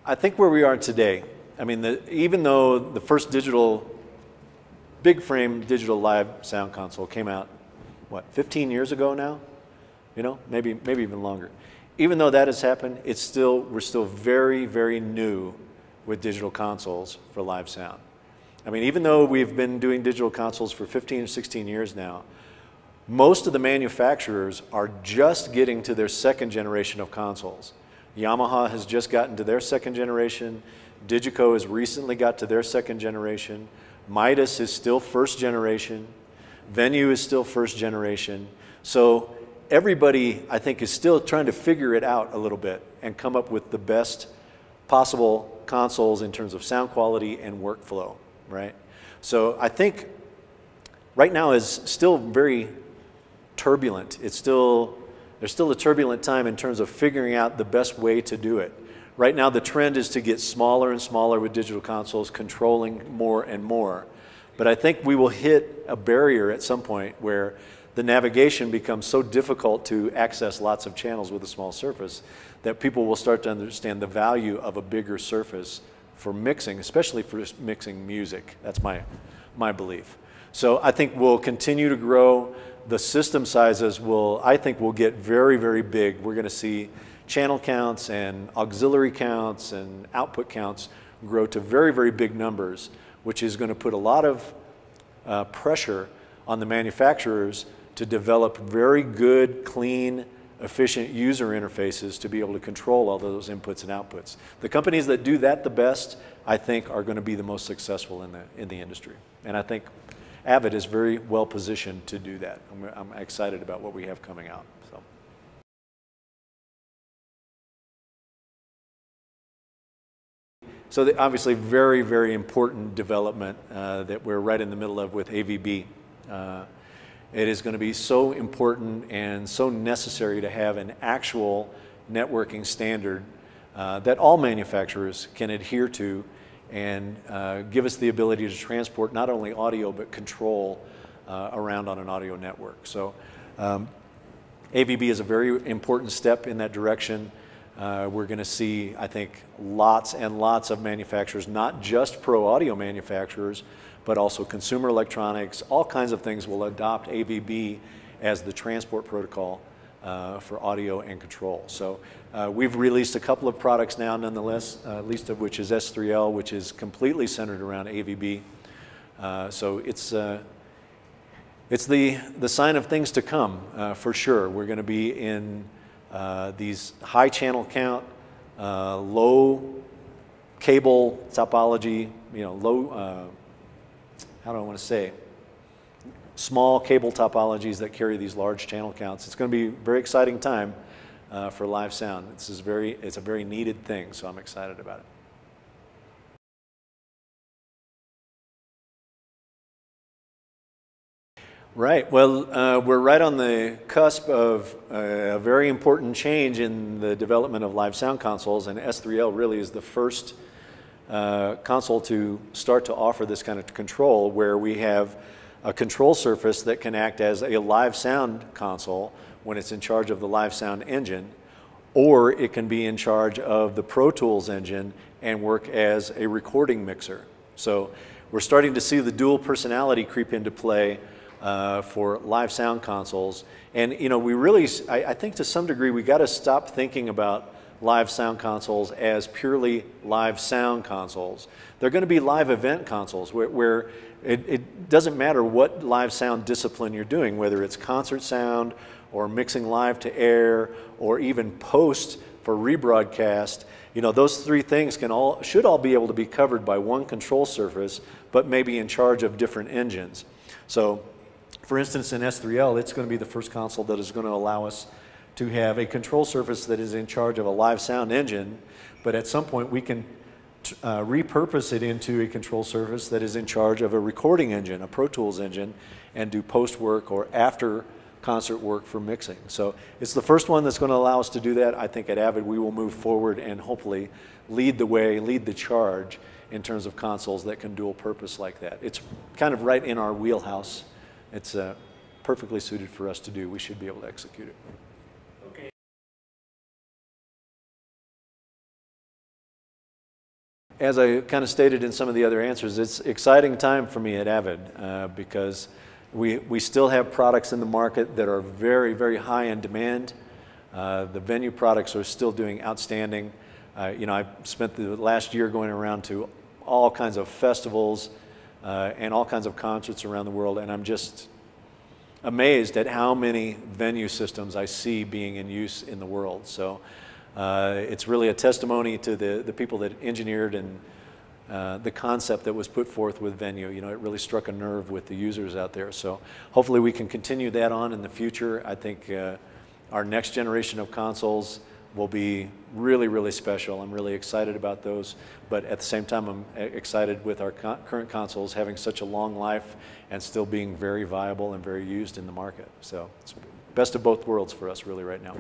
I think where we are today, I mean, even though the first big frame digital live sound console came out, what, 15 years ago now? You know, maybe even longer. Even though that has happened, we're still very, very new with digital consoles for live sound. I mean, even though we've been doing digital consoles for 15 or 16 years now, most of the manufacturers are just getting to their second generation of consoles. Yamaha has just gotten to their second generation. Digico has recently got to their second generation. Midas is still first generation. Venue is still first generation. So everybody, I think, is still trying to figure it out a little bit and come up with the best possible consoles in terms of sound quality and workflow, right? So I think right now is still very turbulent. There's still a turbulent time in terms of figuring out the best way to do it. Right now the trend is to get smaller and smaller with digital consoles, controlling more and more. But I think we will hit a barrier at some point where the navigation becomes so difficult to access lots of channels with a small surface that people will start to understand the value of a bigger surface for mixing, especially for mixing music. That's my belief. So I think we'll continue to grow. The system sizes I think will get very, very big. We're going to see channel counts and auxiliary counts and output counts grow to very, very big numbers, which is going to put a lot of pressure on the manufacturers to develop very good, clean, efficient user interfaces to be able to control all those inputs and outputs. The companies that do that the best, I think, are going to be the most successful in the industry. And I think Avid is very well positioned to do that. I'm excited about what we have coming out. So obviously very, very important development that we're right in the middle of with AVB. It is going to be so important and so necessary to have an actual networking standard that all manufacturers can adhere to and give us the ability to transport not only audio but control around on an audio network. So AVB is a very important step in that direction. We're going to see, I think, lots and lots of manufacturers, not just pro audio manufacturers, but also consumer electronics, all kinds of things will adopt AVB as the transport protocol for audio and control. So we've released a couple of products now, nonetheless, least of which is S3L, which is completely centered around AVB. So it's the sign of things to come, for sure. We're going to be in these high channel count, low cable topology, low, how do I want to say, small cable topologies that carry these large channel counts. It's going to be a very exciting time for live sound. It's a very needed thing, so I'm excited about it. Right. Well, we're right on the cusp of a very important change in the development of live sound consoles, and S3L really is the first console to start to offer this kind of control, where we have a control surface that can act as a live sound console when it's in charge of the live sound engine, or it can be in charge of the Pro Tools engine and work as a recording mixer. So we're starting to see the dual personality creep into play for live sound consoles. And we really, I think to some degree, we got to stop thinking about live sound consoles as purely live sound consoles. They're going to be live event consoles where it doesn't matter what live sound discipline you're doing, whether it's concert sound or mixing live to air or even post for rebroadcast. Those three things should all be able to be covered by one control surface, but maybe in charge of different engines. So for instance, in S3L, it's going to be the first console that is going to allow us to have a control surface that is in charge of a live sound engine, but at some point we can repurpose it into a control surface that is in charge of a recording engine, a Pro Tools engine, and do post work or after concert work for mixing. So it's the first one that's going to allow us to do that. I think at Avid we will move forward and hopefully lead the way, lead the charge in terms of consoles that can dual purpose like that. It's kind of right in our wheelhouse. It's perfectly suited for us to do. We should be able to execute it. as I kind of stated in some of the other answers, it's an exciting time for me at Avid because we still have products in the market that are very, very high in demand. The venue products are still doing outstanding. You know, I spent the last year going around to all kinds of festivals and all kinds of concerts around the world, and I'm just amazed at how many venue systems I see being in use in the world. So it's really a testimony to the people that engineered and the concept that was put forth with venue. You know, it really struck a nerve with the users out there. So hopefully we can continue that on in the future. I think our next generation of consoles will be really, really special. I'm really excited about those, but at the same time, I'm excited with our current consoles having such a long life and still being very viable and very used in the market. So it's best of both worlds for us really right now.